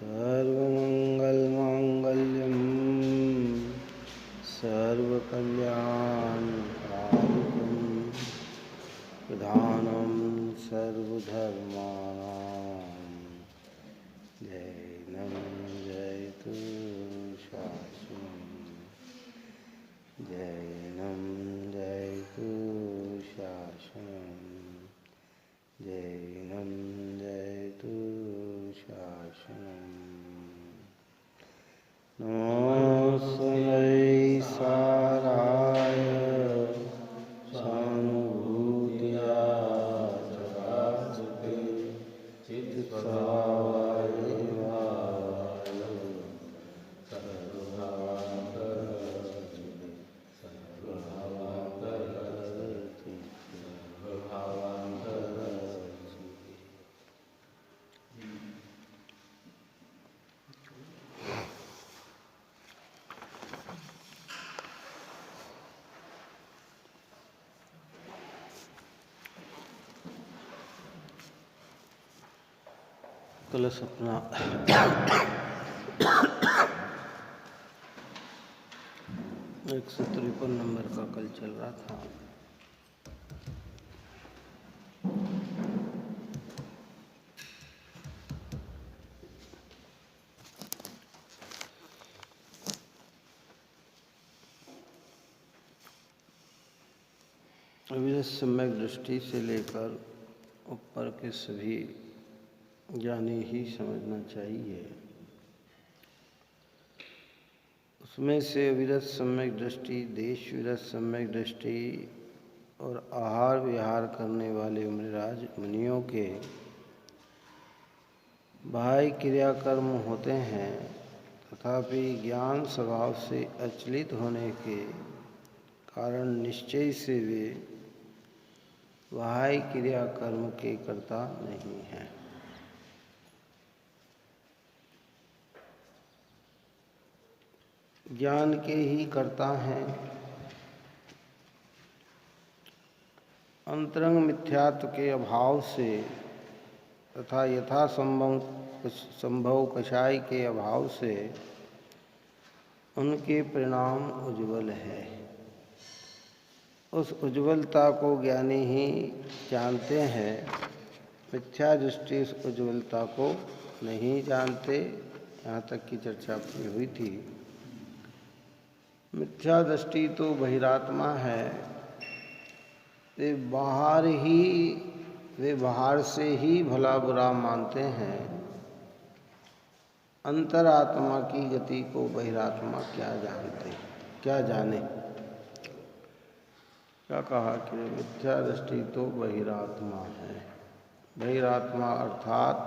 सर्वमंगलमांगल्यं सर्वकल्याणकारिकं प्रधानं सर्वधर्माणां जैनं जयतु शासनम् जैनं जयतु शासनम् जैनं जयतु शासनम् नमोऽस्मै साराय सानुभूत्या चकाचके चित्स्वभावाय भावाय सर्वभावान्तरचिते सर्वभावान्तरचिते सर्वभावान्तरचिते। कलश अपना 153 नंबर का कल चल रहा था। अविरत सम्यक दृष्टि से लेकर ऊपर के सभी ज्ञानी ही समझना चाहिए। उसमें से अविरत सम्यक दृष्टि, देश विरत सम्यक दृष्टि और आहार विहार करने वाले मुनिराज मुनियों के बाह्य क्रियाकर्म होते हैं, तथापि ज्ञान स्वभाव से अचलित होने के कारण निश्चय से वे बाह्य क्रियाकर्म के कर्ता नहीं हैं। ज्ञान के ही कर्ता हैं। अंतरंग मिथ्यात्व के अभाव से तथा यथा संभव कषाय के अभाव से उनके परिणाम उज्ज्वल है। उस उज्ज्वलता को ज्ञानी ही जानते हैं। मिथ्या दृष्टि उस उज्ज्वलता को नहीं जानते। यहाँ तक की चर्चा अपनी हुई थी। मिथ्या दृष्टि तो बहिरात्मा है। वे बाहर से ही भला बुरा मानते हैं। अंतरात्मा की गति को बहिरात्मा क्या जाने। क्या कहा कि मिथ्या दृष्टि तो बहिरात्मा है। बहिरात्मा अर्थात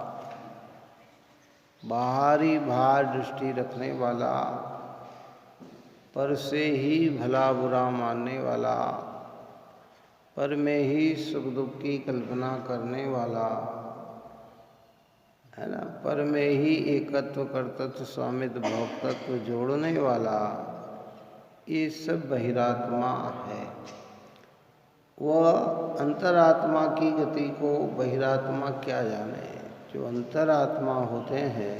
बाहरी भार दृष्टि रखने वाला, पर से ही भला बुरा मानने वाला, पर में ही सुख दुख की कल्पना करने वाला है ना, पर में ही एकत्व कर्तृत्व स्वामित्व भोक्तत्व जोड़ने वाला, ये सब बहिरात्मा है। वह अंतरात्मा की गति को बहिरात्मा क्या जाने। जो अंतरात्मा होते हैं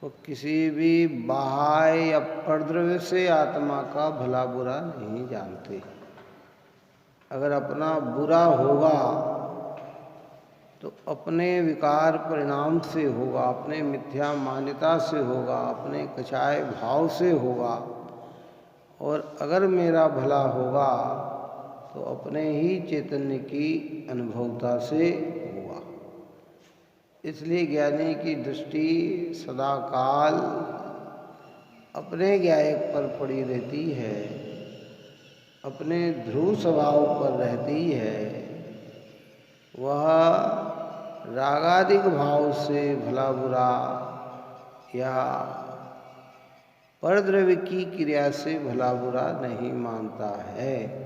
वो किसी भी बाह्य या परद्रव्य से आत्मा का भला बुरा नहीं जानते। अगर अपना बुरा होगा तो अपने विकार परिणाम से होगा, अपने मिथ्या मान्यता से होगा, अपने कषाय भाव से होगा। और अगर मेरा भला होगा तो अपने ही चैतन्य की अनुभवता से होगा। इसलिए ज्ञानी की दृष्टि सदा काल अपने ज्ञायक पर पड़ी रहती है, अपने ध्रुव स्वभाव पर रहती है। वह रागादिक भाव से भला बुरा या परद्रव्य की क्रिया से भला बुरा नहीं मानता है।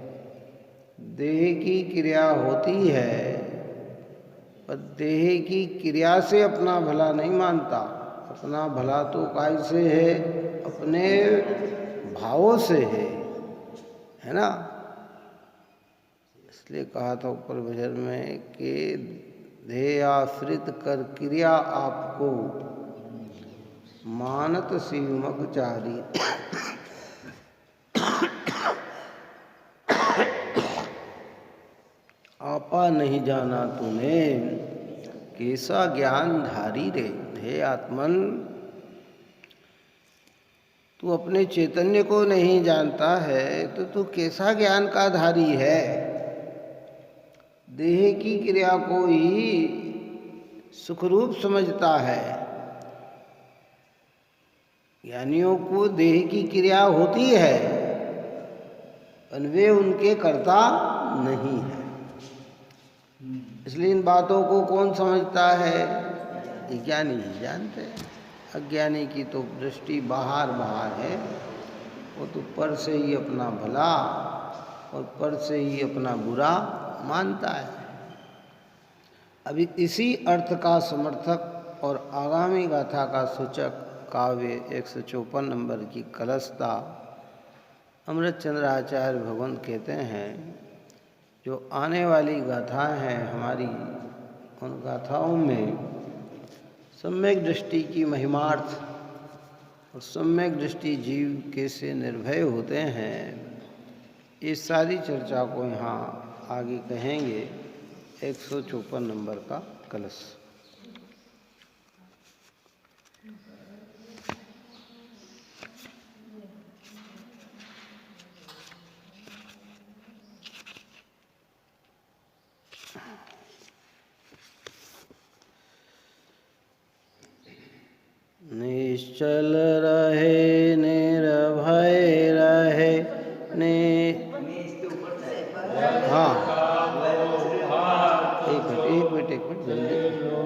देह की क्रिया होती है, पर देह की क्रिया से अपना भला नहीं मानता। अपना भला तो काय से है, अपने भावों से है ना। इसलिए कहा था ऊपर भजन में कि ध्येय आश्रित कर क्रिया आपको मानत शिवमग चारी। आपा नहीं जाना तूने कैसा ज्ञान धारी रे। हे आत्मन, तू अपने चैतन्य को नहीं जानता है तो तू कैसा ज्ञान का धारी है। देह की क्रिया को ही सुखरूप समझता है। ज्ञानियों को देह की क्रिया होती है पर वे उनके कर्ता नहीं है। इसलिए इन बातों को कौन समझता है? ज्ञानी ही जानते हैं। अज्ञानी की तो दृष्टि बाहर है। वो तो पर से ही अपना भला और पर से ही अपना बुरा मानता है। अभी इसी अर्थ का समर्थक और आगामी गाथा का सूचक काव्य 154 नंबर की कलशता अमृत चंद्र आचार्य भगवान कहते हैं, जो आने वाली गाथाएं हैं हमारी, उन गाथाओं में सम्यक दृष्टि की महिमार्थ और सम्यक दृष्टि जीव कैसे निर्भय होते हैं, इस सारी चर्चा को यहाँ आगे कहेंगे। 154 नंबर का कलश। निश्चल रहे निर्भय रहे हाँ, एक मिनट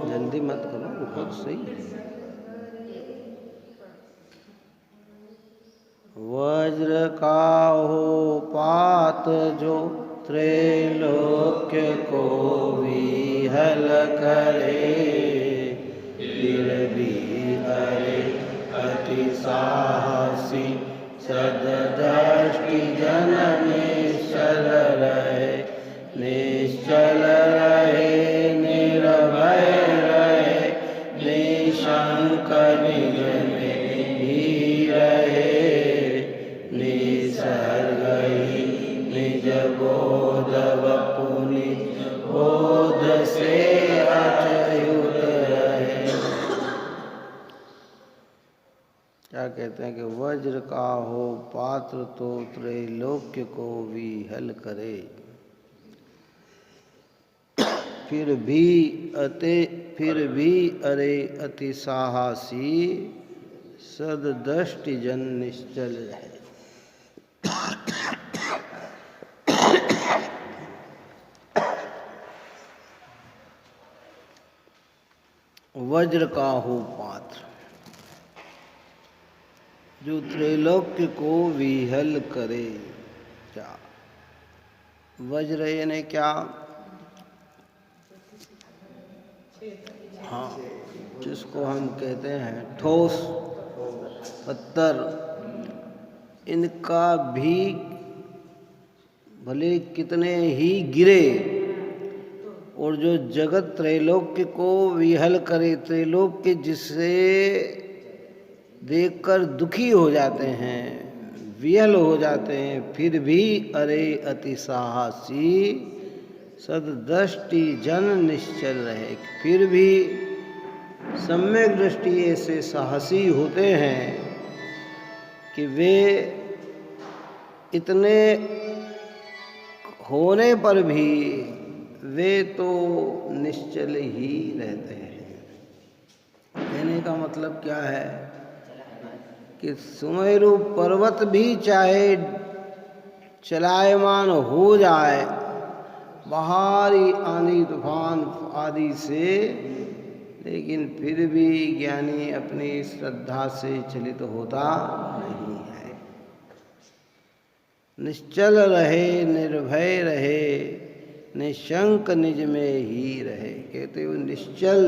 जल्दी मत करो, बहुत सही। वज्र का हो पात जो त्रैलोक्य को विहल करे, फिर भी अरे अति साहसी सददृष्टि जन निश्चल रहे। निश्चल रहे निर्भय रहे निशंक निज में ही रहे। निसर्ग ही निज बोध वपुनि बोध से अच्युत रहे। क्या कहते हैं कि वज्र का हो पात्र तो त्रैलोक्य को विहल करे, फिर भी अरे अति साहसी सददृष्टि जन निश्चल रहे। वज्र का हो पात्र जो त्रैलोक्य को विहल करे। क्या वज्र यानी क्या? हाँ, जिसको हम कहते हैं ठोस पत्थर, इनका भी भले कितने ही गिरे और जो जगत त्रैलोक्य को विहल करे, त्रैलोक्य जिससे देखकर दुखी हो जाते हैं, विहल हो जाते हैं, फिर भी अरे अति साहसी सददृष्टि जन निश्चल रहे। फिर भी सम्यक दृष्टि ऐसे साहसी होते हैं कि वे इतने होने पर भी वे तो निश्चल ही रहते हैं। कहने का मतलब क्या है कि सुमेरु पर्वत भी चाहे चलायमान हो जाए बाहरी आंधी तूफान आदि से, लेकिन फिर भी ज्ञानी अपनी श्रद्धा से चलित होता नहीं है। निश्चल रहे निर्भय रहे निशंक निज में ही रहे। कहते हुए निश्चल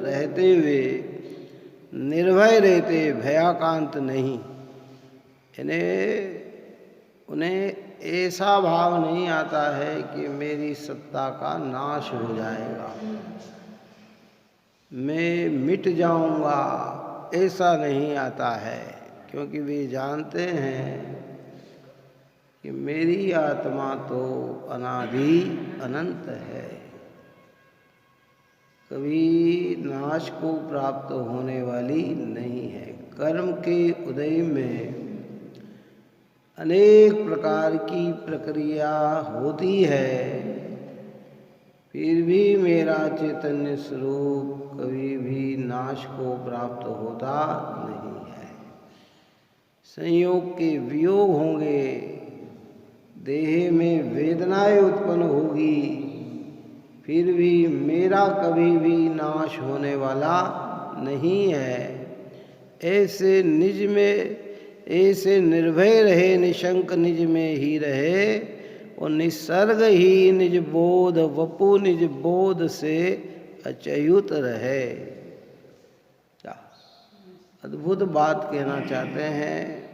रहते हुए निर्भय रहते, भयाकांत नहीं। उन्हें ऐसा भाव नहीं आता है कि मेरी सत्ता का नाश हो जाएगा। मैं मिट जाऊंगा, ऐसा नहीं आता है, क्योंकि वे जानते हैं कि मेरी आत्मा तो अनादि अनंत है, कभी नाश को प्राप्त होने वाली नहीं है। कर्म के उदय में अनेक प्रकार की प्रक्रिया होती है, फिर भी मेरा चैतन्य स्वरूप कभी भी नाश को प्राप्त होता नहीं है। संयोग के वियोग होंगे, देह में वेदनाएं उत्पन्न होगी, फिर भी मेरा कभी भी नाश होने वाला नहीं है। ऐसे निर्भय रहे, निशंक निज में ही रहे, और निसर्ग ही निज बोध, वपु निज बोध से अच्युत रहे। क्या अद्भुत बात कहना चाहते हैं।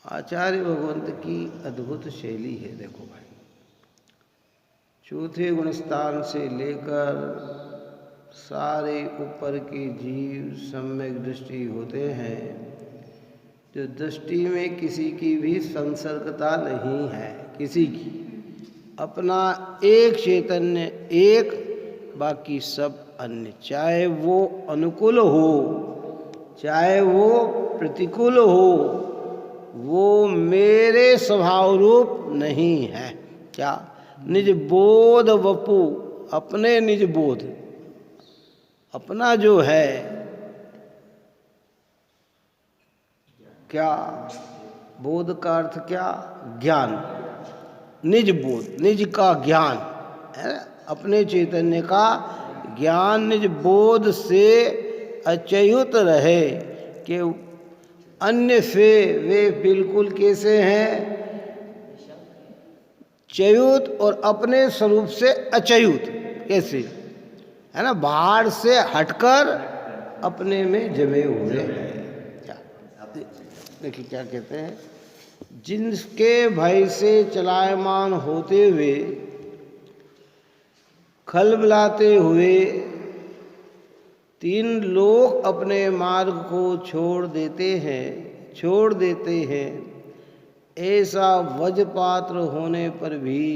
आचार्य भगवंत की अद्भुत शैली है। देखो भाई, चौथे गुण स्थान से लेकर सारे ऊपर के जीव सम्यक दृष्टि होते हैं, जो दृष्टि में किसी की भी संसर्गता नहीं है, किसी की। अपना एक चैतन्य एक, बाकी सब अन्य, चाहे वो अनुकूल हो चाहे वो प्रतिकूल हो, वो मेरे स्वभाव रूप नहीं है। क्या? निज बोध वपु, अपने निज बोध, अपना जो है क्या, बोध का अर्थ क्या? ज्ञान। निज बोध, निज का ज्ञान है, अपने चैतन्य का ज्ञान निज बोध से अच्युत रहे, कि अन्य से वे बिल्कुल कैसे हैं? च्युत, और अपने स्वरूप से अच्युत। कैसे है ना? बाहर से हटकर अपने में जमे हुए हैं। देखिए क्या कहते हैं, जिनके भय से चलायमान होते हुए, खलबलाते हुए तीन लोग अपने मार्ग को छोड़ देते हैं, ऐसा वज्रपात्र होने पर भी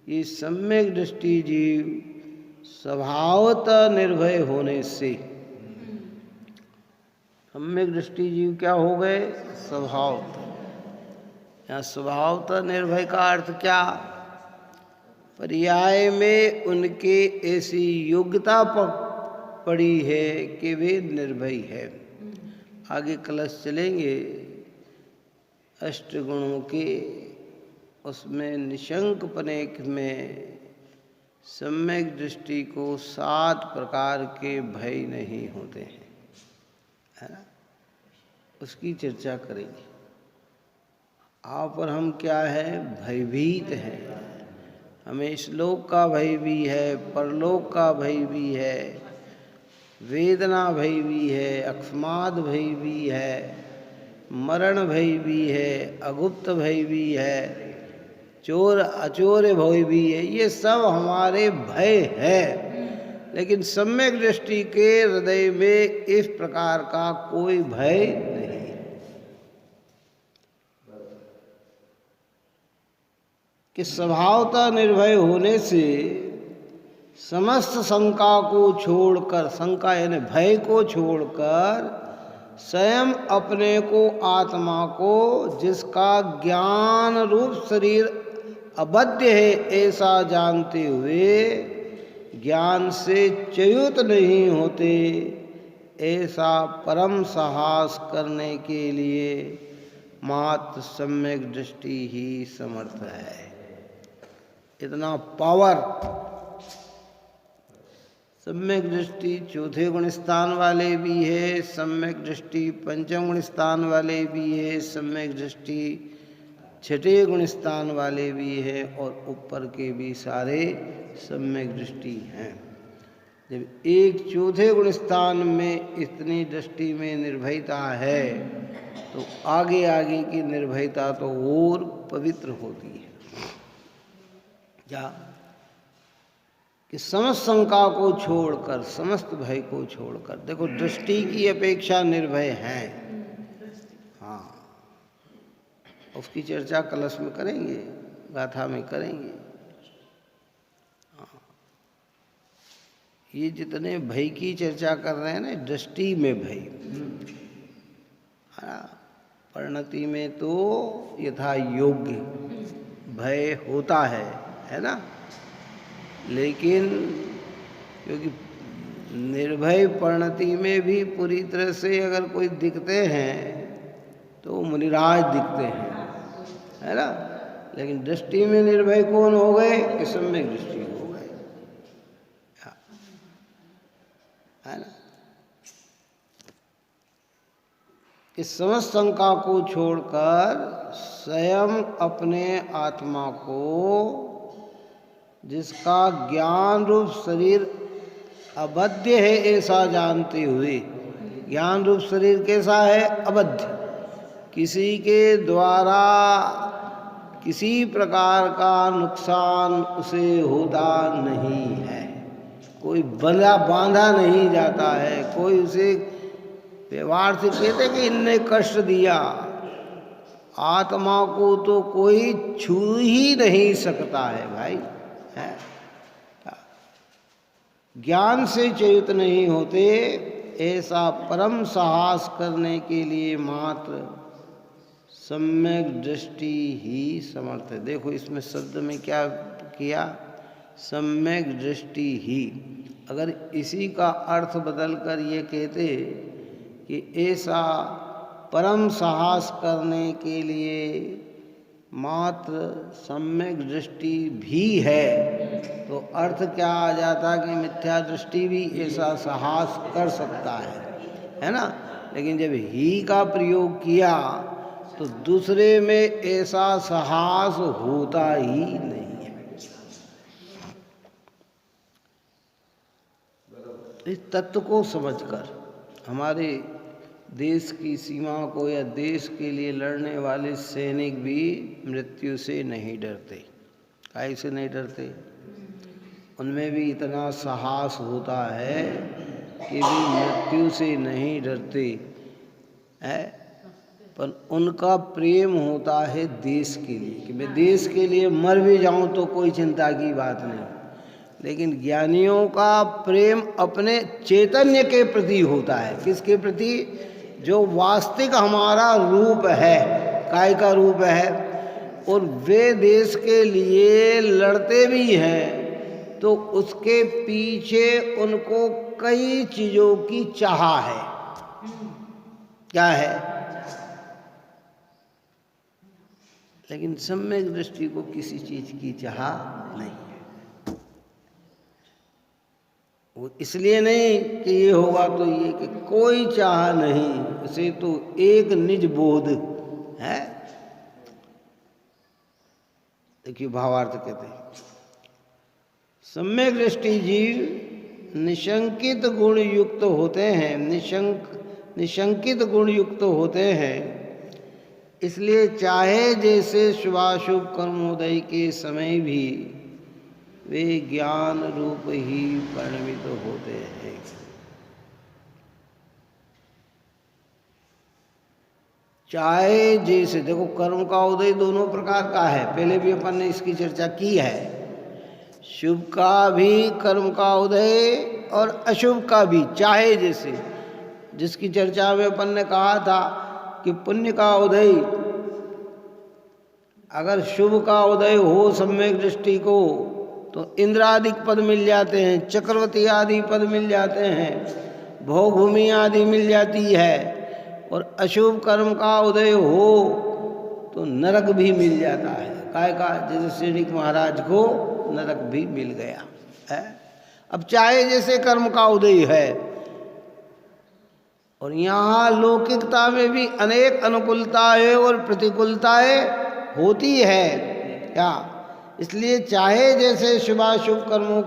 ये सम्यक दृष्टि जीव स्वभावतः निर्भय होने से, सम्यक दृष्टि जीव क्या हो गए? स्वभावतः। यहाँ स्वभावतः निर्भय का अर्थ क्या? पर्याय में उनके ऐसी योग्यता पड़ी है कि वे निर्भय है। आगे क्लास चलेंगे अष्टगुणों के, उसमें निशंकपने में सम्यक दृष्टि को 7 प्रकार के भय नहीं होते हैं, है ना? उसकी चर्चा करेंगे। आप और हम क्या है? भयभीत हैं। हमें इस लोक का भय भी है, परलोक का भय भी है, वेदना भय भी है, अकस्मात भय भी है, मरण भय भी है, अगुप्त भय भी है, चोर अचोर भय भी है। ये सब हमारे भय है, लेकिन सम्यक दृष्टि के हृदय में इस प्रकार का कोई भय नहीं। कि स्वभावतः निर्भय होने से समस्त शंका को छोड़कर, शंका यानी भय को छोड़कर, स्वयं अपने को, आत्मा को, जिसका ज्ञान रूप शरीर अबद्ध है ऐसा जानते हुए ज्ञान से च्युत नहीं होते, ऐसा परम साहस करने के लिए मात्र सम्यक दृष्टि ही समर्थ है। इतना पावर सम्यक दृष्टि चौथे गुण स्थान वाले भी है, सम्यक दृष्टि पंचम गुण स्थान वाले भी है, सम्यक दृष्टि छठे गुण स्थान वाले भी है, और ऊपर के भी सारे सम्यक दृष्टि हैं। जब एक चौथे गुण स्थान में इतनी दृष्टि में निर्भयता है, तो आगे आगे की निर्भयता तो और पवित्र होती है। क्या? कि समस्त शंका को छोड़कर, समस्त भय को छोड़कर, देखो दृष्टि की अपेक्षा निर्भय है। हाँ, उसकी चर्चा कलश में करेंगे, गाथा में करेंगे। हाँ, ये जितने भय की चर्चा कर रहे हैं ना, दृष्टि में भय। परिणति में तो यथा योग्य भय होता है ना, लेकिन क्योंकि निर्भय परिणति में भी पूरी तरह से अगर कोई दिखते हैं तो मुनिराज दिखते हैं, है ना, लेकिन दृष्टि में निर्भय कौन हो गए कि सम्यक दृष्टि हो गए, है ना। इस समस्त शंका को छोड़कर स्वयं अपने आत्मा को, जिसका ज्ञान रूप शरीर अबद्ध है ऐसा जानते हुए, ज्ञान रूप शरीर कैसा है? अबद्ध, किसी के द्वारा किसी प्रकार का नुकसान उसे होता नहीं है, कोई बांधा नहीं जाता है, कोई उसे व्यवहार से कहते कि इनने कष्ट दिया, आत्मा को तो कोई छू ही नहीं सकता है भाई, है। ज्ञान से चयुत नहीं होते, ऐसा परम साहस करने के लिए मात्र सम्यक दृष्टि ही समर्थ है। देखो इसमें शब्द में क्या किया? सम्यक दृष्टि ही। अगर इसी का अर्थ बदलकर ये कहते कि ऐसा परम साहस करने के लिए मात्र सम्यक दृष्टि भी है, तो अर्थ क्या आ जाता कि मिथ्या दृष्टि भी ऐसा साहस कर सकता है ना। लेकिन जब ही का प्रयोग किया तो दूसरे में ऐसा साहस होता ही नहीं है। इस तत्व को समझकर हमारे देश की सीमा को या देश के लिए लड़ने वाले सैनिक भी मृत्यु से नहीं डरते। काहे से नहीं डरते? उनमें भी इतना साहस होता है कि भी मृत्यु से नहीं डरते है, पर उनका प्रेम होता है देश के लिए, कि मैं देश के लिए मर भी जाऊं तो कोई चिंता की बात नहीं। लेकिन ज्ञानियों का प्रेम अपने चैतन्य के प्रति होता है। किसके प्रति? जो वास्तविक हमारा रूप है, काय का रूप है, और वे देश के लिए लड़ते भी हैं तो उसके पीछे उनको कई चीज़ों की चाह है। क्या है? लेकिन सम्यक दृष्टि को किसी चीज़ की चाह नहीं है। वो इसलिए नहीं कि ये होगा तो ये, कि कोई चाह नहीं, उसे तो एक निज बोध है। देखिए भावार्थ कहते हैं, सम्यक दृष्टि जीव निशंकित गुण युक्त होते हैं, निशंकित गुण युक्त होते हैं। इसलिए चाहे जैसे शुभाशुभ कर्मोदय के समय भी वे ज्ञान रूप ही परिणमित होते हैं। चाहे जैसे, देखो कर्म का उदय दोनों प्रकार का है, पहले भी अपन ने इसकी चर्चा की है। शुभ का भी कर्म का उदय और अशुभ का भी, चाहे जैसे, जिसकी चर्चा में अपन ने कहा था कि पुण्य का उदय, अगर शुभ का उदय हो सम्यक दृष्टि को तो इंद्रादि पद मिल जाते हैं, चक्रवर्ती आदि पद मिल जाते हैं, भोगभूमि आदि मिल जाती है। और अशुभ कर्म का उदय हो तो नरक भी मिल जाता है। काय का? जैसे श्रीनिक महाराज को नरक भी मिल गया है। अब चाहे जैसे कर्म का उदय है, और यहाँ लौकिकता में भी अनेक अनुकूलताएं और प्रतिकूलताएं होती है क्या? इसलिए चाहे जैसे शुभाशुभ कर्मों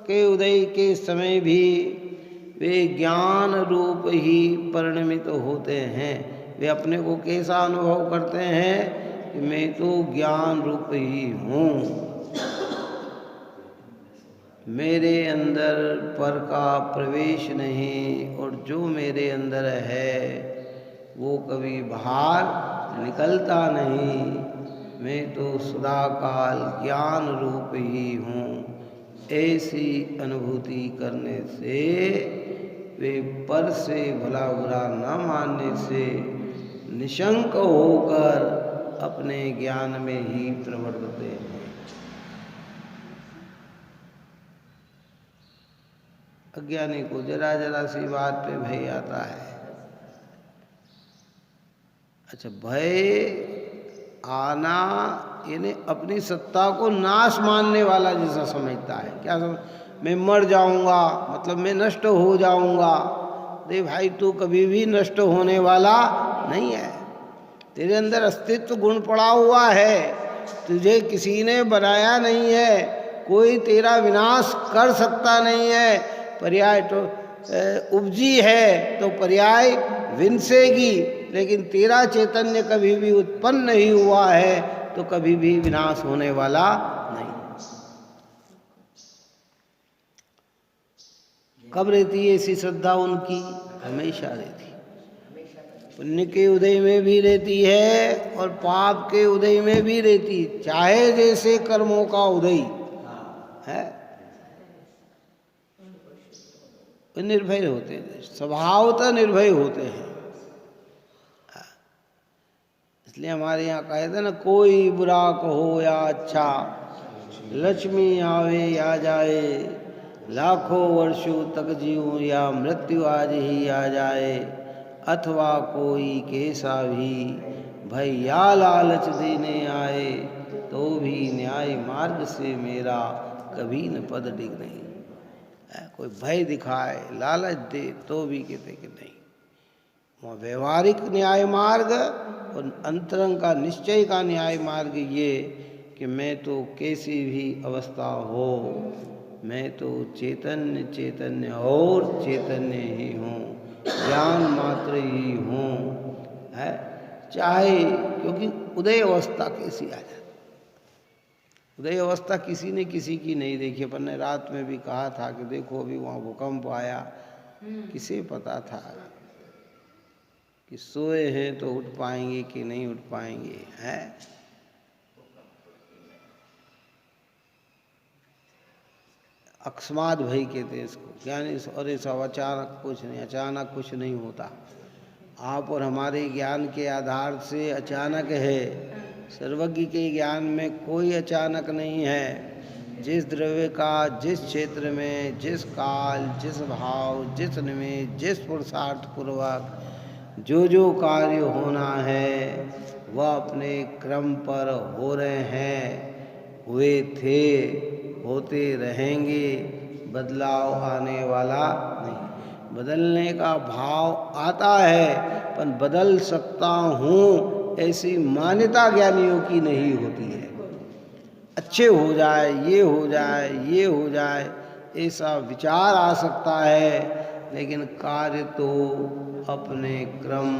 के उदय के समय भी वे ज्ञान रूप ही परिणमित होते हैं। वे अपने को कैसा अनुभव करते हैं कि मैं तो ज्ञान रूप ही हूँ, मेरे अंदर पर का प्रवेश नहीं, और जो मेरे अंदर है वो कभी बाहर निकलता नहीं। मैं तो सदाकाल ज्ञान रूप ही हूँ। ऐसी अनुभूति करने से, वे पर से भला बुरा न मानने से निशंक होकर अपने ज्ञान में ही प्रवर्तते हैं। अज्ञानी को जरा जरा सी बात पे भय आता है। अच्छा, भय आना यानी अपनी सत्ता को नाश मानने वाला जैसा समझता है। क्या समझ, मैं मर जाऊंगा मतलब मैं नष्ट हो जाऊंगा। अरे भाई, तू कभी भी नष्ट होने वाला नहीं है। तेरे अंदर अस्तित्व गुण पड़ा हुआ है, तुझे किसी ने बनाया नहीं है, कोई तेरा विनाश कर सकता नहीं है। पर्याय तो उपजी है तो पर्याय विनसेगी, लेकिन तेरा चैतन्य कभी भी उत्पन्न नहीं हुआ है तो कभी भी विनाश होने वाला नहीं। कब रहती है ऐसी श्रद्धा उनकी? हमेशा रहती। पुण्य के उदय में भी रहती है और पाप के उदय में भी रहती, चाहे जैसे कर्मों का उदय है। निर्भय होते हैं, स्वभावतः निर्भय होते हैं। इसलिए हमारे यहाँ कहते हैं ना, कोई बुरा कहो या अच्छा, लक्ष्मी आवे या जाए, लाखों वर्षों तक जीऊं या मृत्यु आज ही आ जाए, अथवा कोई कैसा भी भैया लालच देने आए, तो भी न्याय मार्ग से मेरा कभी न पद डिग नहीं। कोई भय दिखाए, लालच दे, तो भी कहते कि नहीं। वहाँ व्यवहारिक न्याय मार्ग और अंतरंग का निश्चय का न्याय मार्ग ये कि मैं तो कैसी भी अवस्था हो, मैं तो चैतन्य चैतन्य और चैतन्य ही हूँ, ज्ञान मात्र ही हूँ, है। चाहे, क्योंकि उदय अवस्था कैसी आ जाए, उदय अवस्था किसी ने किसी की नहीं देखी। अपन ने रात में भी कहा था कि देखो अभी वहाँ भूकंप आया, किसे पता था कि सोए हैं तो उठ पाएंगे कि नहीं उठ पाएंगे, हैं। अकस्मात भय कहते हैं इसको, ज्ञानी। और ऐसा अचानक कुछ नहीं, अचानक कुछ नहीं होता। आप और हमारे ज्ञान के आधार से अचानक है, सर्वज्ञ के ज्ञान में कोई अचानक नहीं है। जिस द्रव्य का जिस क्षेत्र में, जिस काल, जिस भाव, जिस निमित्त, जिस पुरुषार्थ पूर्वक जो जो कार्य होना है वह अपने क्रम पर हो रहे हैं, हुए थे, होते रहेंगे। बदलाव आने वाला नहीं। बदलने का भाव आता है, पर बदल सकता हूँ ऐसी मान्यता ज्ञानियों की नहीं होती है। अच्छे हो जाए, ये हो जाए, ये हो जाए, ऐसा विचार आ सकता है, लेकिन कार्य तो अपने क्रम,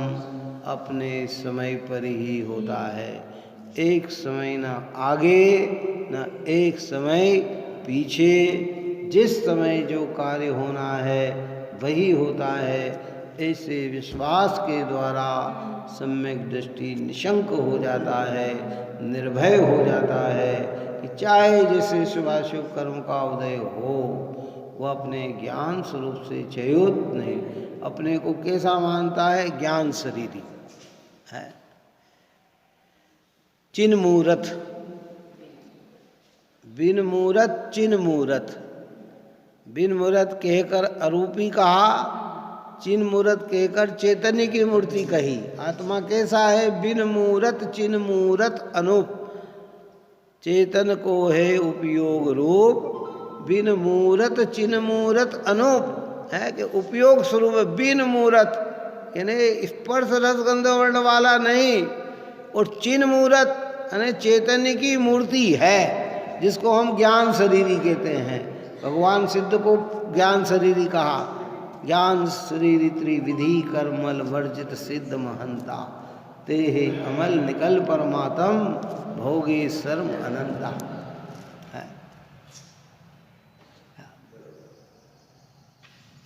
अपने समय पर ही होता है। एक समय ना आगे ना एक समय पीछे, जिस समय जो कार्य होना है वही होता है। ऐसे विश्वास के द्वारा सम्यक दृष्टि निशंक हो जाता है, निर्भय हो जाता है कि चाहे जैसे शुभाशुभ कर्म का उदय हो, वह अपने ज्ञान स्वरूप से च्युत नहीं। अपने को कैसा मानता है? ज्ञान शरीरी है। चिन्ह मूरत, बिन मूरत चिन्ह मूरत। बिन मूरत कहकर अरूपी कहा, चिन्ह मूरत कहकर चैतन्य की मूर्ति कही। आत्मा कैसा है? बिन मूरत चिन्ह मूरत अनूप। चेतन को है उपयोग रूप, बिन मूरत चिन्ह मूरत अनूप। है कि उपयोग स्वरूप बिन मूरत, यानी स्पर्श रस गंध वर्ण वाला नहीं, और चिन्ह मूरत यानी चैतन्य की मूर्ति है, जिसको हम ज्ञान शरीरी कहते हैं। भगवान सिद्ध को ज्ञान शरीरी कहा। ज्ञान शरीरी त्रिविधि कर्मल वर्जित सिद्ध महंता, ते हे अमल निकल परमात्म भोगे सर्व अनंता।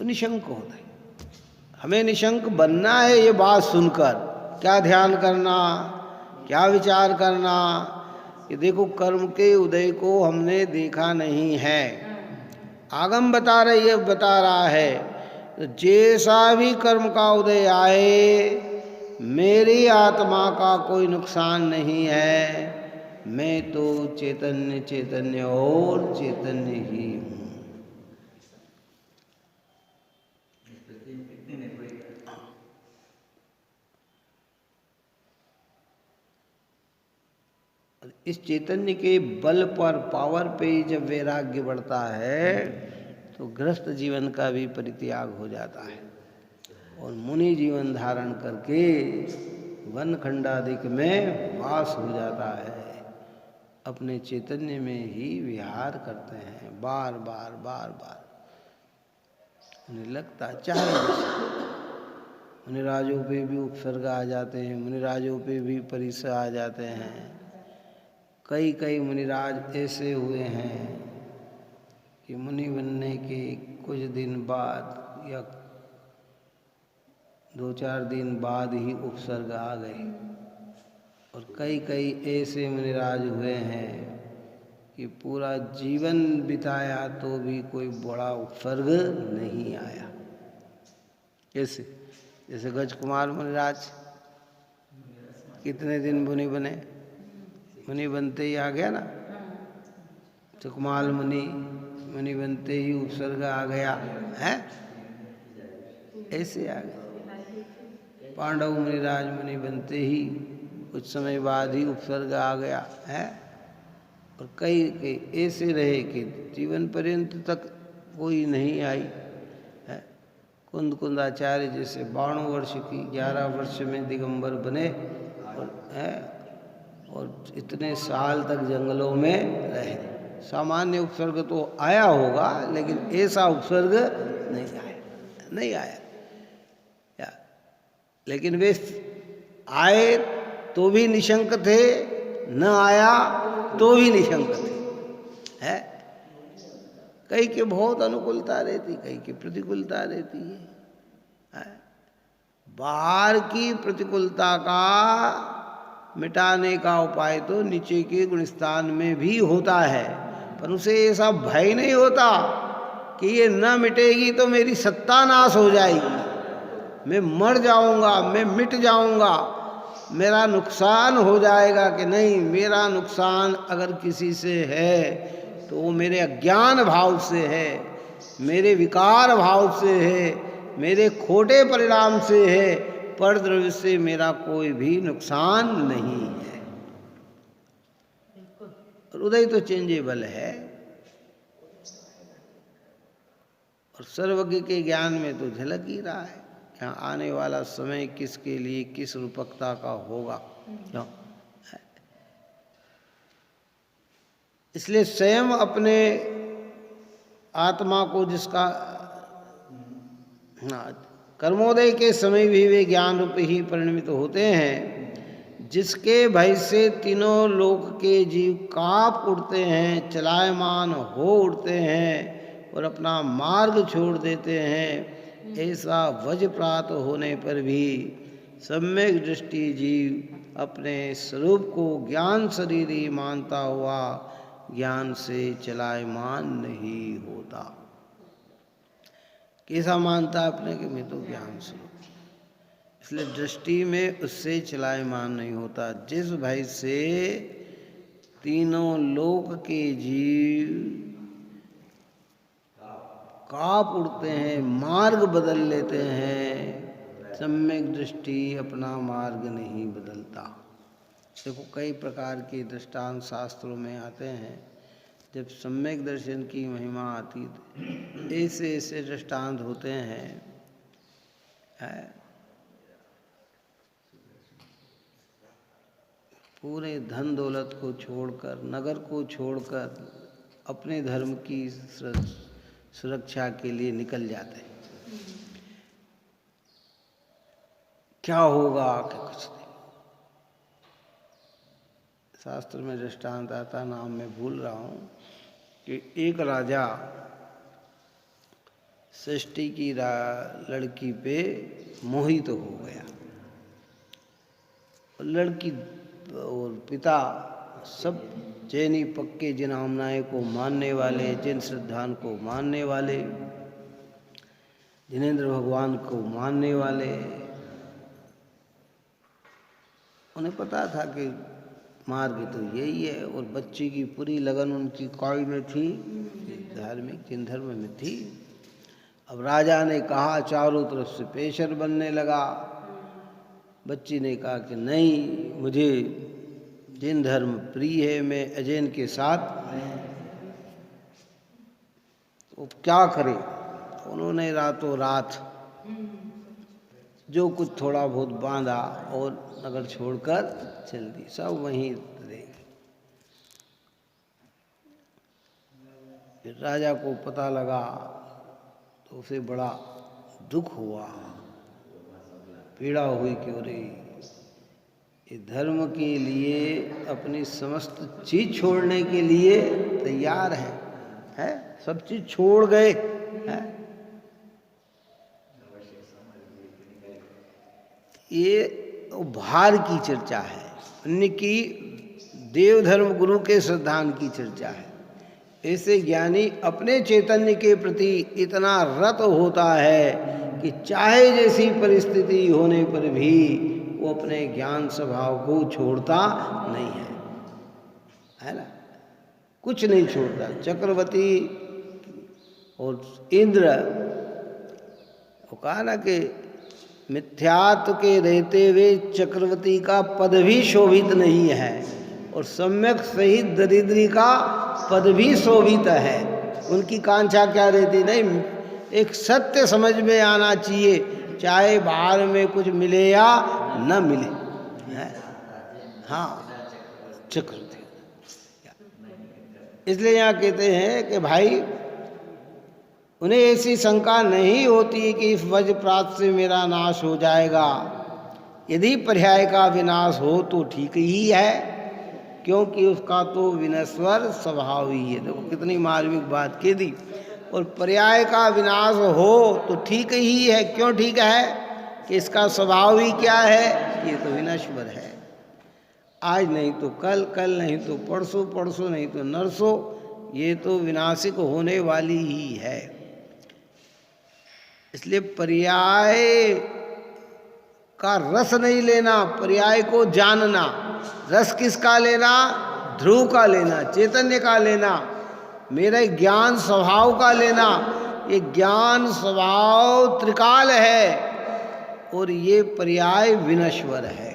तो निशंक होता है। हमें निशंक बनना है। ये बात सुनकर क्या ध्यान करना, क्या विचार करना कि देखो कर्म के उदय को हमने देखा नहीं है, आगम बता रहा है। तो जैसा भी कर्म का उदय आए मेरी आत्मा का कोई नुकसान नहीं है। मैं तो चैतन्य और चैतन्य ही हूँ। इस चैतन्य के बल पर, पावर पे ही जब वैराग्य बढ़ता है तो गृहस्थ जीवन का भी परित्याग हो जाता है और मुनि जीवन धारण करके वन खंडादिक में वास हो जाता है। अपने चैतन्य में ही विहार करते हैं बार बार बार बार। उन्हें लगता चाहे मुनिराजों पे भी उपसर्ग आ जाते हैं, मुनिराजों पे भी परिसर आ जाते हैं। कई कई मुनिराज ऐसे हुए हैं कि मुनि बनने के कुछ दिन बाद या 2-4 दिन बाद ही उपसर्ग आ गए। और कई कई ऐसे मुनिराज हुए हैं कि पूरा जीवन बिताया तो भी कोई बड़ा उपसर्ग नहीं आया। जैसे गज कुमार मुनिराज कितने दिन मुनि बने, मुनि बनते ही आ गया ना। सुकमाल मुनि बनते ही उपसर्ग आ गया है, ऐसे आ गया। पांडव मुनिराज मुनि बनते ही कुछ समय बाद ही उपसर्ग आ गया है। और कई ऐसे रहे कि जीवन पर्यंत तक कोई नहीं आई है। कुंदाचार्य जैसे 92 वर्ष की 11 वर्ष में दिगंबर बने और इतने साल तक जंगलों में रहे। सामान्य उपसर्ग तो आया होगा लेकिन ऐसा उपसर्ग नहीं आया। लेकिन वे आए तो भी निशंक थे, न आया तो भी निशंक थे है। कई के बहुत अनुकूलता रहती, कई की प्रतिकूलता रहती है। बाहर की प्रतिकूलता का मिटाने का उपाय तो नीचे के गुणस्थान में भी होता है, पर उसे ऐसा भय नहीं होता कि ये न मिटेगी तो मेरी सत्ता नाश हो जाएगी, मैं मर जाऊंगा, मैं मिट जाऊंगा, मेरा नुकसान हो जाएगा। कि नहीं, मेरा नुकसान अगर किसी से है तो वो मेरे अज्ञान भाव से है, मेरे विकार भाव से है, मेरे खोटे परिणाम से है, पर द्रव्य से मेरा कोई भी नुकसान नहीं है। और उदय तो चेंजेबल है और सर्वज्ञ के ज्ञान में तो झलक ही रहा है। यहाँ आने वाला समय किसके लिए किस रूपकता का होगा, क्यों? इसलिए स्वयं अपने आत्मा को जिसका कर्मोदय के समय भी वे ज्ञान रूप ही परिणमित होते हैं, जिसके भय से तीनों लोक के जीव कांप उठते हैं, चलायमान हो उठते हैं और अपना मार्ग छोड़ देते हैं। ऐसा वज्रप्रात होने पर भी सम्यक दृष्टि जीव अपने स्वरूप को ज्ञान शरीरी मानता हुआ ज्ञान से चलायमान नहीं होता। कैसा मानता अपने कि मैं तो ज्ञान स्वरूप, इसलिए दृष्टि में उससे चलायमान नहीं होता। जिस भय से तीनों लोक के जीव कांप उठते हैं, मार्ग बदल लेते हैं, सम्यक दृष्टि अपना मार्ग नहीं बदलता। देखो कई प्रकार के दृष्टांत शास्त्रों में आते हैं। जब सम्यक दर्शन की महिमा आती है, ऐसे ऐसे दृष्टांत होते हैं पूरे धन दौलत को छोड़कर, नगर को छोड़कर अपने धर्म की सुरक्षा के लिए निकल जाते हैं। क्या होगा कि कुछ नहीं। शास्त्र में दृष्टांत आता, नाम मैं भूल रहा हूँ, कि एक राजा सृष्टि की लड़की पे मोहित हो गया। लड़की और पिता सब जैनी पक्के, जिन आमनाए को मानने वाले, जिन श्रद्धान को मानने वाले, जिनेंद्र भगवान को मानने वाले, उन्हें पता था कि मार्ग तो यही है। और बच्ची की पूरी लगन उनकी कौड़ी में थी, धार्मिक जिन धर्म में थी। अब राजा ने कहा, चारों तरफ से प्रेशर बनने लगा। बच्ची ने कहा कि नहीं, मुझे जिन धर्म प्रिय है, मैं अजैन के साथ। वो क्या करे, उन्होंने रातों रात जो कुछ थोड़ा बहुत बांधा और नगर छोड़कर चल दी, सब वहीं रह गए। फिर राजा को पता लगा तो उसे बड़ा दुख हुआ, पीड़ा हुई कि अरे ये धर्म के लिए अपनी समस्त चीज छोड़ने के लिए तैयार है? सब चीज छोड़ गए हैं। ये भार की चर्चा है, उनकी देव धर्म गुरु के सिद्धांत की चर्चा है। ऐसे ज्ञानी अपने चैतन्य के प्रति इतना रत होता है कि चाहे जैसी परिस्थिति होने पर भी वो अपने ज्ञान स्वभाव को छोड़ता नहीं है ना, कुछ नहीं छोड़ता। चक्रवर्ती और इंद्र, वो कहा ना कि मिथ्यात्व के रहते हुए चक्रवर्ती का पद भी शोभित नहीं है, और सम्यक सहित दरिद्री का पद भी शोभित है। उनकी कांक्षा क्या रहती, नहीं, एक सत्य समझ में आना चाहिए, चाहे बाहर में कुछ मिले या न मिले, है? हाँ, चक्रवर्ती। इसलिए यहाँ कहते हैं कि भाई उन्हें ऐसी शंका नहीं होती कि इस वज्रप्रात से मेरा नाश हो जाएगा। यदि पर्याय का विनाश हो तो ठीक ही है, क्योंकि उसका तो विनश्वर स्वभाव ही है। देखो कितनी मार्मिक बात कह दी। और पर्याय का विनाश हो तो ठीक ही है। क्यों ठीक है? कि इसका स्वभाव ही क्या है, ये तो विनश्वर है। आज नहीं तो कल, कल नहीं तो परसों, परसों नहीं तो नरसों, ये तो विनाशिक होने वाली ही है। इसलिए पर्याय का रस नहीं लेना, पर्याय को जानना। रस किसका लेना? ध्रुव का लेना, चैतन्य का लेना, मेरे ज्ञान स्वभाव का लेना। ये ज्ञान स्वभाव त्रिकाल है और ये पर्याय विनश्वर है।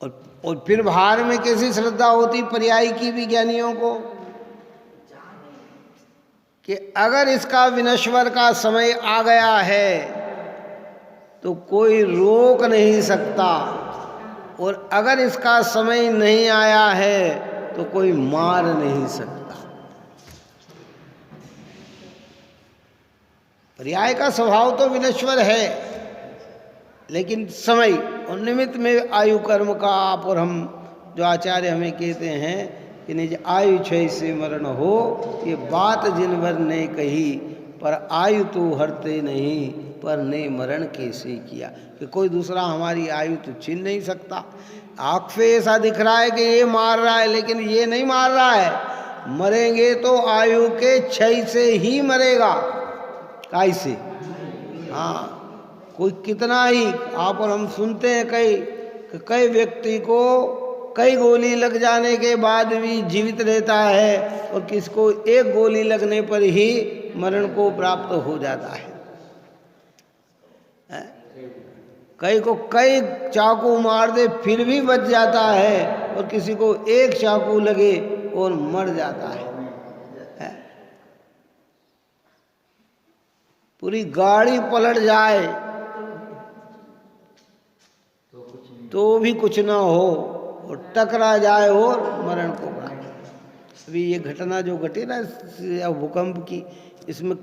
और फिर बाहर में कैसी श्रद्धा होती पर्याय की भी ज्ञानियों को, कि अगर इसका विनश्वर का समय आ गया है तो कोई रोक नहीं सकता, और अगर इसका समय नहीं आया है तो कोई मार नहीं सकता। पर्याय का स्वभाव तो विनश्वर है, लेकिन समय और निमित्त में आयु कर्म का आप और हम जो आचार्य हमें कहते हैं कि निज आयु क्षय से मरण हो, ये बात जिनवर ने कही, पर आयु तो हरते नहीं, पर ने मरण कैसे किया। कि कोई दूसरा हमारी आयु तो छीन नहीं सकता। आँख से ऐसा दिख रहा है कि ये मार रहा है, लेकिन ये नहीं मार रहा है। मरेंगे तो आयु के क्षय से ही मरेगा। कैसे? हाँ, कोई कितना ही आप और हम सुनते हैं कई व्यक्ति को कई गोली लग जाने के बाद भी जीवित रहता है, और किसको एक गोली लगने पर ही मरण को प्राप्त हो जाता है। कई को कई चाकू मार दे फिर भी बच जाता है, और किसी को एक चाकू लगे और मर जाता है। पूरी गाड़ी पलट जाए तो भी कुछ ना हो, और टकरा जाए और मरण को प्राप्त। अभी ये घटना जो घटी ना भूकंप की, इसमें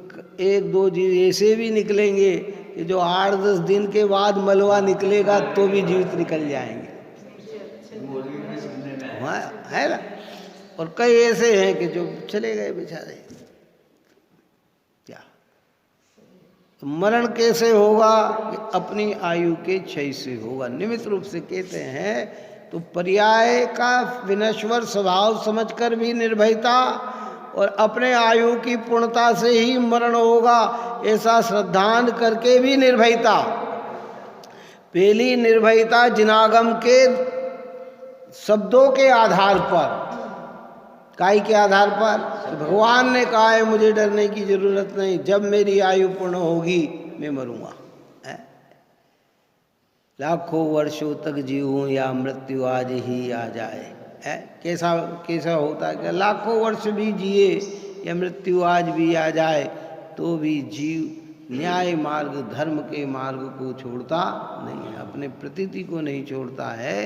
एक दो चीज ऐसे भी निकलेंगे कि जो 8-10 दिन के बाद मलबा निकलेगा तो भी जीवित निकल जाएंगे, है ना। और कई ऐसे हैं कि जो चले गए बेचारे। तो मरण कैसे होगा? कि अपनी आयु के क्षय से होगा। निमित्त रूप से कहते हैं तो पर्याय का विनश्वर स्वभाव समझकर भी निर्भयता और अपने आयु की पूर्णता से ही मरण होगा ऐसा श्रद्धांत करके भी निर्भयता। पहली निर्भयता जिनागम के शब्दों के आधार पर, काय के आधार पर? भगवान ने कहा है मुझे डरने की जरूरत नहीं, जब मेरी आयु पूर्ण होगी मैं मरूंगा। लाखों वर्षों तक जीऊं या मृत्यु आज ही आ जाए। कैसा कैसा होता है कि लाखों वर्ष भी जिए या मृत्यु आज भी आ जाए तो भी जीव न्याय मार्ग धर्म के मार्ग को छोड़ता नहीं है, अपने प्रतीति को नहीं छोड़ता है।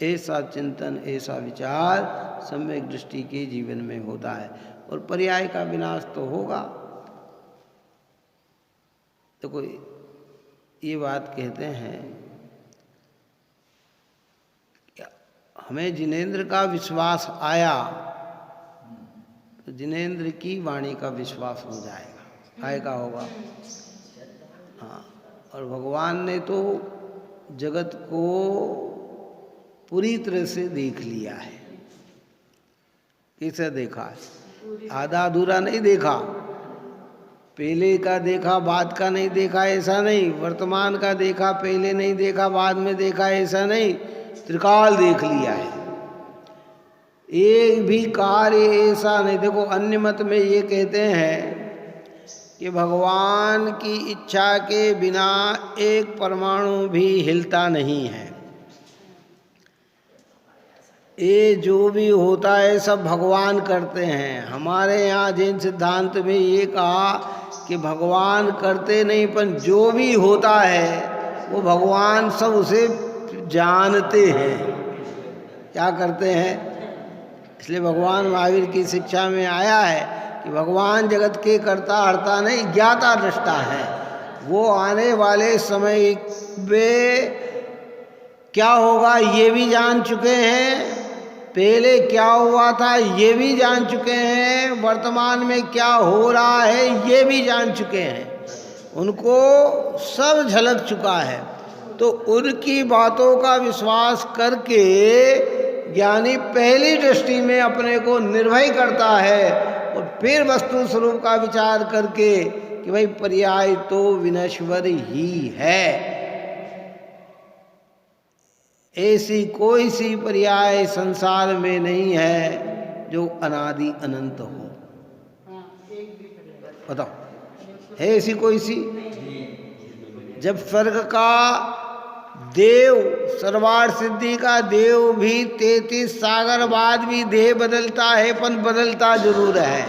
ऐसा चिंतन ऐसा विचार सम्यक दृष्टि के जीवन में होता है और पर्याय का विनाश तो होगा। तो कोई ये बात कहते हैं हमें जिनेंद्र का विश्वास आया तो जिनेंद्र की वाणी का विश्वास हो जाएगा। काय का होगा? हाँ, और भगवान ने तो जगत को पूरी तरह से देख लिया है। कैसे देखा है? आधा अधूरा नहीं देखा, पहले का देखा बाद का नहीं देखा ऐसा नहीं, वर्तमान का देखा पहले नहीं देखा बाद में देखा ऐसा नहीं, त्रिकाल देख लिया है। एक भी कार्य ऐसा नहीं। देखो अन्य मत में ये कहते हैं कि भगवान की इच्छा के बिना एक परमाणु भी हिलता नहीं है। ये जो भी होता है सब भगवान करते हैं। हमारे यहाँ जैन सिद्धांत में ये कहा कि भगवान करते नहीं, पर जो भी होता है वो भगवान सब उसे जानते हैं। क्या करते हैं? इसलिए भगवान महावीर की शिक्षा में आया है कि भगवान जगत के कर्ता हर्ता नहीं, ज्ञाता दृष्टा है। वो आने वाले समय में क्या होगा ये भी जान चुके हैं, पहले क्या हुआ था ये भी जान चुके हैं, वर्तमान में क्या हो रहा है ये भी जान चुके हैं। उनको सब झलक चुका है। तो उनकी बातों का विश्वास करके ज्ञानी पहली दृष्टि में अपने को निर्भय करता है और फिर वस्तु स्वरूप का विचार करके कि भाई पर्याय तो विनश्वर ही है। ऐसी कोई सी पर्याय संसार में नहीं है जो अनादि अनंत हो। बताओ, है ऐसी कोई सी? जब स्वर्ग का देव, सर्वार्थ सिद्धि का देव भी 33 सागर बाद भी देह बदलता है, पर बदलता जरूर है।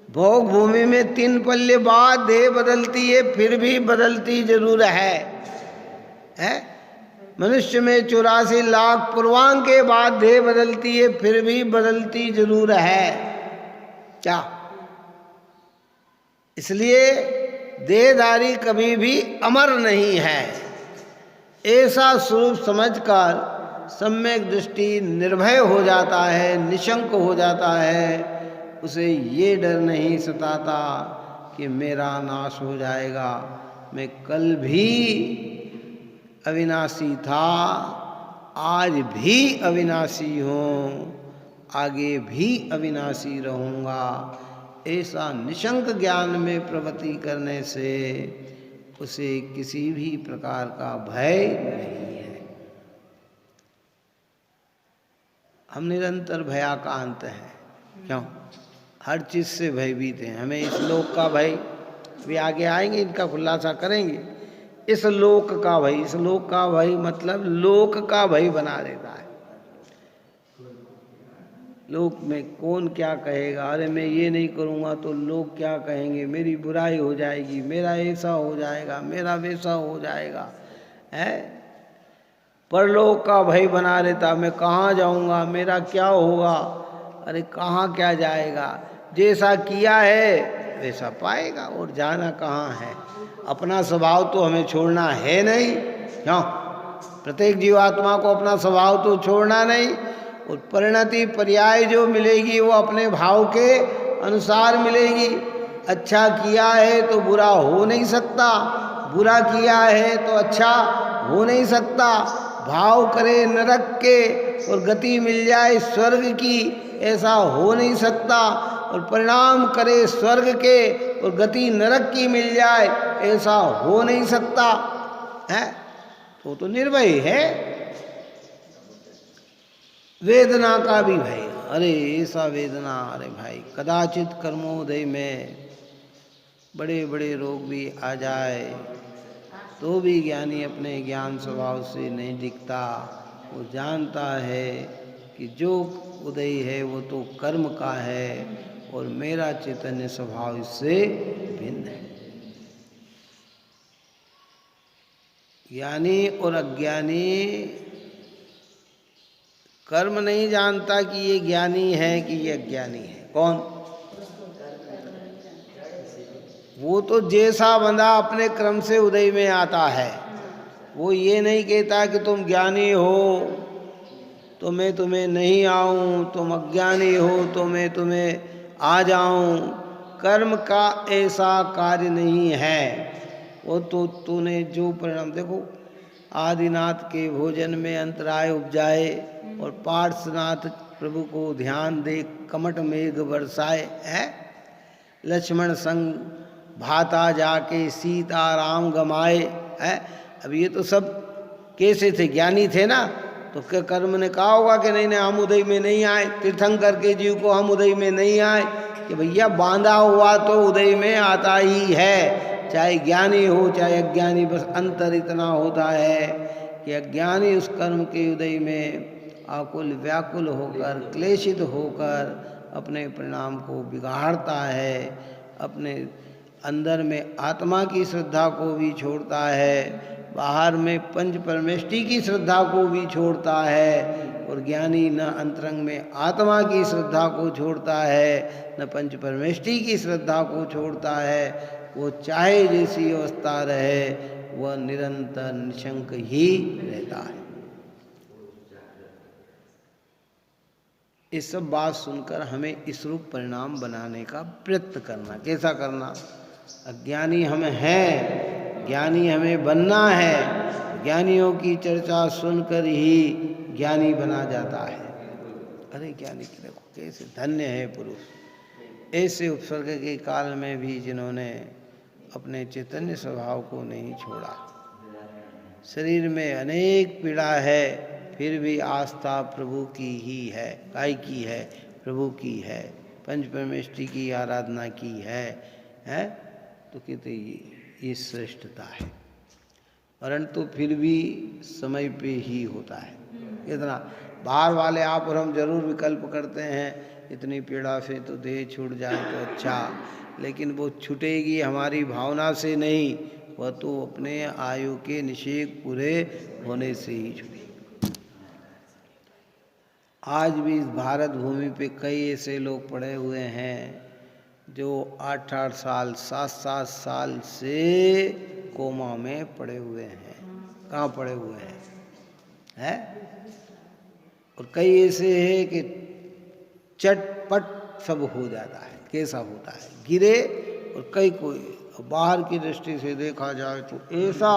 भोग भूमि में 3 पल्ले बाद देह बदलती है, फिर भी बदलती जरूर है। मनुष्य में 84 लाख पूर्वांग के बाद देह बदलती है, फिर भी बदलती जरूर है। क्या? इसलिए देहधारी कभी भी अमर नहीं है। ऐसा स्वरूप समझकर सम्यक दृष्टि निर्भय हो जाता है, निशंक हो जाता है। उसे ये डर नहीं सताता कि मेरा नाश हो जाएगा। मैं कल भी अविनाशी था, आज भी अविनाशी हूँ, आगे भी अविनाशी रहूँगा। ऐसा निशंक ज्ञान में प्रवृत्ति करने से उसे किसी भी प्रकार का भय नहीं है। हम निरंतर भयाकांत हैं। क्यों? हर चीज़ से भयभीत हैं। हमें इस लोक का भय, भी आगे आएंगे इनका खुलासा करेंगे। इस लोक का भय, इस लोक का भय मतलब लोक का भय बना देता है। लोक में कौन क्या कहेगा, अरे मैं ये नहीं करूँगा तो लोग क्या कहेंगे, मेरी बुराई हो जाएगी, मेरा ऐसा हो जाएगा, मेरा वैसा हो जाएगा, है। परलोक का भय बना देता, मैं कहाँ जाऊँगा, मेरा क्या होगा, अरे कहाँ क्या जाएगा, जैसा किया है वैसा पाएगा और जाना कहाँ है। अपना स्वभाव तो हमें छोड़ना है नहीं। क्यों? प्रत्येक जीवात्मा को अपना स्वभाव तो छोड़ना नहीं। और परिणति पर्याय जो मिलेगी वो अपने भाव के अनुसार मिलेगी। अच्छा किया है तो बुरा हो नहीं सकता, बुरा किया है तो अच्छा हो नहीं सकता। भाव करे नरक के और गति मिल जाए स्वर्ग की, ऐसा हो नहीं सकता। और परिणाम करे स्वर्ग के और गति नरक की मिल जाए, ऐसा हो नहीं सकता है। तो निर्भय है। वेदना का भी भय, अरे ऐसा वेदना, अरे भाई कदाचित कर्मोदय में बड़े बड़े रोग भी आ जाए तो भी ज्ञानी अपने ज्ञान स्वभाव से नहीं दिखता। वो जानता है कि जो उदय है वो तो कर्म का है और मेरा चैतन्य स्वभाव इससे भिन्न है। ज्ञानी और अज्ञानी कर्म नहीं जानता कि ये ज्ञानी है कि ये अज्ञानी है। कौन? वो तो जैसा बंदा अपने क्रम से उदय में आता है, वो ये नहीं कहता कि तुम ज्ञानी हो तो मैं तुम्हें नहीं आऊं, तुम अज्ञानी हो तो मैं तुम्हें आ जाऊं। कर्म का ऐसा कार्य नहीं है। वो तो तूने जो परिणाम, देखो आदिनाथ के भोजन में अंतराय उपजाए और पार्श्वनाथ प्रभु को ध्यान दे कमट मेघ बरसाए है। लक्ष्मण संग भाता जाके सीता राम गमाए है। अब ये तो सब कैसे थे? ज्ञानी थे ना। तो क्या कर्म ने कहा होगा कि नहीं नहीं हम उदय में नहीं आए? तीर्थंकर के जीव को हम उदय में नहीं आए कि भैया बांधा हुआ तो उदय में आता ही है, चाहे ज्ञानी हो चाहे अज्ञानी। बस अंतर इतना होता है कि अज्ञानी उस कर्म के उदय में आकुल व्याकुल होकर क्लेशित होकर अपने परिणाम को बिगाड़ता है, अपने अंदर में आत्मा की श्रद्धा को भी छोड़ता है, बाहर में पंच परमेष्टि की श्रद्धा को भी छोड़ता है। और ज्ञानी न अंतरंग में आत्मा की श्रद्धा को छोड़ता है न पंच परमेष्टि की श्रद्धा को छोड़ता है। वो चाहे जैसी अवस्था रहे वह निरंतर निशंक ही रहता है। इस सब बात सुनकर हमें इस रूप परिणाम बनाने का प्रयत्न करना। कैसा करना? अज्ञानी हम हैं, ज्ञानी हमें बनना है। ज्ञानियों की चर्चा सुनकर ही ज्ञानी बना जाता है। अरे ज्ञानी की देखो कैसे धन्य है पुरुष, ऐसे उपसर्ग के काल में भी जिन्होंने अपने चैतन्य स्वभाव को नहीं छोड़ा। शरीर में अनेक पीड़ा है फिर भी आस्था प्रभु की ही है, काय की है? प्रभु की है, पंच परमेष्टि की आराधना की है? तो कहते ये श्रेष्ठता है। परंतु फिर भी समय पे ही होता है। इतना बाहर वाले आप और हम जरूर विकल्प करते हैं इतनी पीड़ा से तो देह छूट जाए तो अच्छा, लेकिन वो छूटेगी हमारी भावना से नहीं, वह तो अपने आयु के निषेध पूरे होने से ही छूटेगी। आज भी इस भारत भूमि पे कई ऐसे लोग पड़े हुए हैं जो 8-8 साल 7-7 साल से कोमा में पड़े हुए हैं। कहाँ पड़े हुए हैं? और कई ऐसे हैं कि चटपट सब हो जाता है। कैसा होता है? गिरे और कई कोई बाहर की दृष्टि से देखा जाए तो ऐसा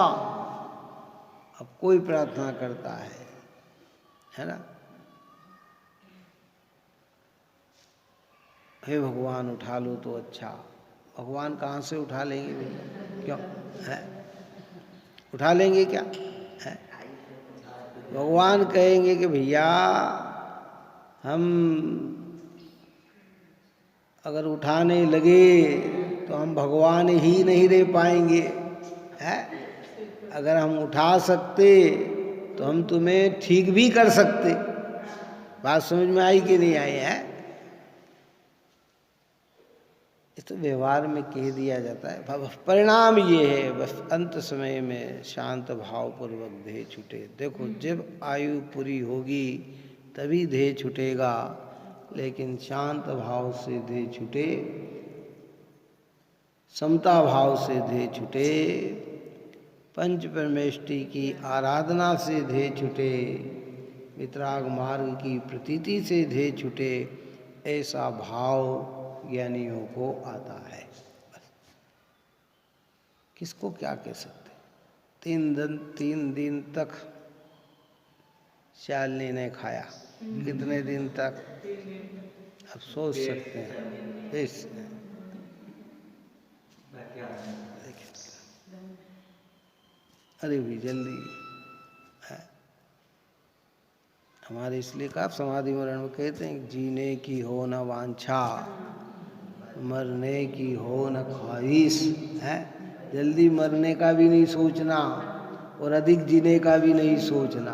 अब कोई प्रार्थना करता है ना, हे भगवान उठा लो तो अच्छा। भगवान कहाँ से उठा लेंगे भैया? क्यों है? उठा लेंगे क्या है? भगवान कहेंगे कि भैया हम अगर उठाने लगे तो हम भगवान ही नहीं रह पाएंगे है। अगर हम उठा सकते तो हम तुम्हें ठीक भी कर सकते। बात समझ में आई कि नहीं आई है? इस तो व्यवहार में कह दिया जाता है। परिणाम ये है बस अंत समय में शांत भाव पूर्वक देह छूटे। देखो जब आयु पूरी होगी तभी देह छूटेगा, लेकिन शांत भाव से देह छूटे, समता भाव से देह छूटे, पंच परमेष्टि की आराधना से देह छूटे, वितराग मार्ग की प्रतीति से देह छूटे, ऐसा भाव ज्ञानियों को आता है। किसको क्या कह सकते। 3 दिन तक शालिनी ने खाया। कितने दिन तक? अब सोच सकते हैं। इस अरे भी जल्दी है हमारे, इसलिए का समाधि मरण में कहते हैं जीने की हो न वांछा, मरने की हो न ख्वाहिश है। जल्दी मरने का भी नहीं सोचना और अधिक जीने का भी नहीं सोचना,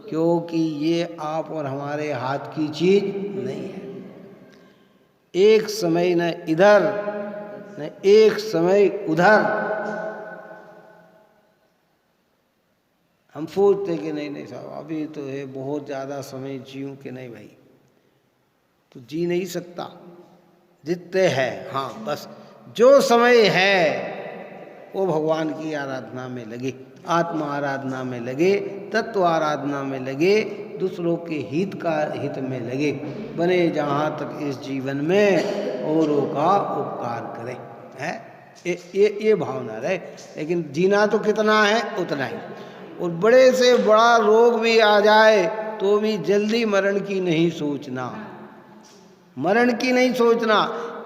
क्योंकि ये आप और हमारे हाथ की चीज नहीं है। एक समय न इधर न एक समय उधर हम सोचते कि नहीं साहब अभी तो है बहुत ज़्यादा समय जीऊँ कि नहीं भाई, तो जी नहीं सकता जितने है। हाँ बस जो समय है वो भगवान की आराधना में लगे, आत्मा आराधना में लगे, तत्व आराधना में लगे, दूसरों के हित में लगे, बने जहाँ तक इस जीवन में औरों का उपकार करे है। ये भावना रहे। लेकिन जीना तो कितना है उतना ही, और बड़े से बड़ा रोग भी आ जाए तो भी जल्दी मरण की नहीं सोचना, मरण की नहीं सोचना।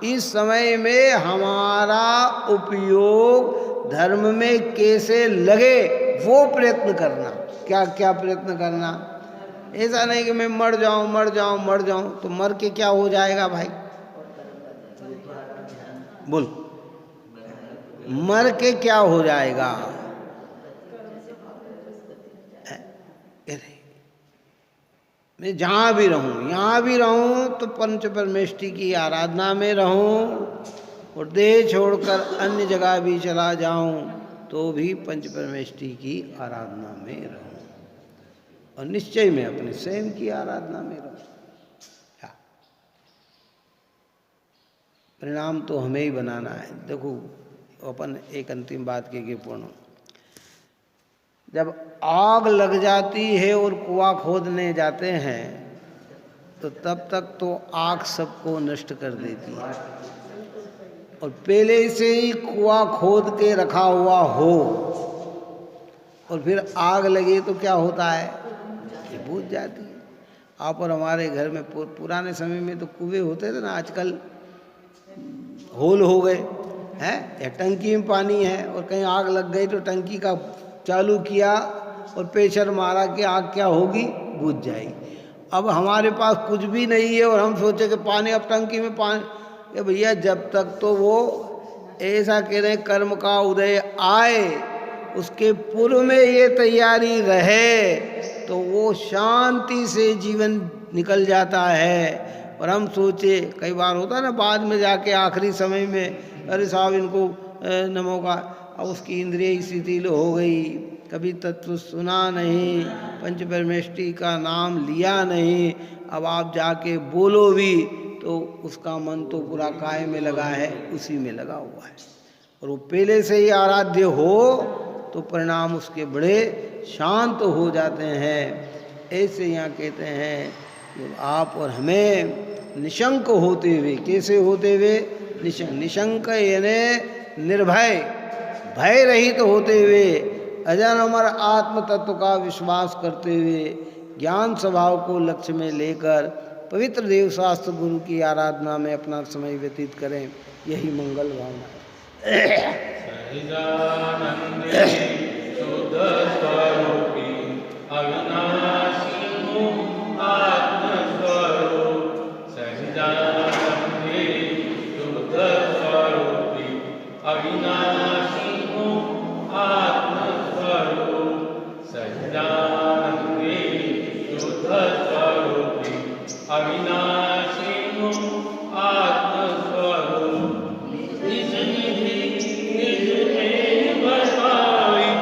इस समय में हमारा उपयोग धर्म में कैसे लगे वो प्रयत्न करना। क्या क्या प्रयत्न करना? ऐसा नहीं कि मैं मर जाऊं, तो मर के क्या हो जाएगा भाई? बोल, मर के क्या हो जाएगा? मैं जहाँ भी रहूं, यहाँ भी रहूं तो पंच परमेष्टि की आराधना में रहूं, और देह छोड़कर अन्य जगह भी चला जाऊं तो भी पंच परमेष्टि की आराधना में रहूं, और निश्चय में अपने स्वयं की आराधना में रहूं। परिणाम तो हमें ही बनाना है। देखो अपन एक अंतिम बात के पूर्ण, जब आग लग जाती है और कुआं खोदने जाते हैं तो तब तक तो आग सबको नष्ट कर देती है, और पहले से ही कुआं खोद के रखा हुआ हो और फिर आग लगे तो क्या होता है? ये बुझ जाती है। आप और हमारे घर में पुराने समय में तो कुएं होते थे ना, आजकल होल हो गए हैं, या टंकी में पानी है और कहीं आग लग गई तो टंकी का चालू किया और प्रेशर मारा कि आग क्या होगी? बुझ जाएगी। अब हमारे पास कुछ भी नहीं है और हम सोचे कि पानी, अब टंकी में पानी, ये भैया जब तक तो वो ऐसा कह रहे कर्म का उदय आए, उसके पूर्व में ये तैयारी रहे तो वो शांति से जीवन निकल जाता है। और हम सोचे, कई बार होता है ना बाद में जाके आखिरी समय में, अरे साहब इनको नमो का, अब उसकी इंद्रिय शिथिल हो गई, कभी तत्व सुना नहीं, पंच परमेष्टि का नाम लिया नहीं, अब आप जाके बोलो भी तो उसका मन तो पूरा काय में लगा है, उसी में लगा हुआ है। और वो पहले से ही आराध्य हो तो परिणाम उसके बड़े शांत हो जाते हैं। ऐसे यहाँ कहते हैं कि आप और हमें निशंक होते हुए, कैसे होते हुए? निशंक यानी निर्भय, भय रहित होते हुए, अजर अमर आत्म तत्व का विश्वास करते हुए, ज्ञान स्वभाव को लक्ष्य में लेकर पवित्र देव शास्त्र गुरु की आराधना में अपना समय व्यतीत करें। यही मंगल भावना है। निज में बसाई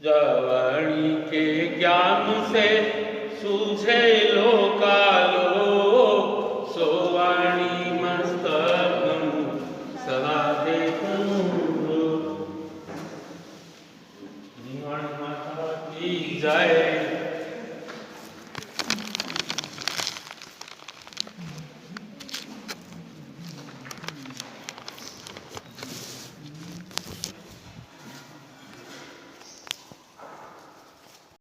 जवणी के ज्ञान से सूझे लोकालोक,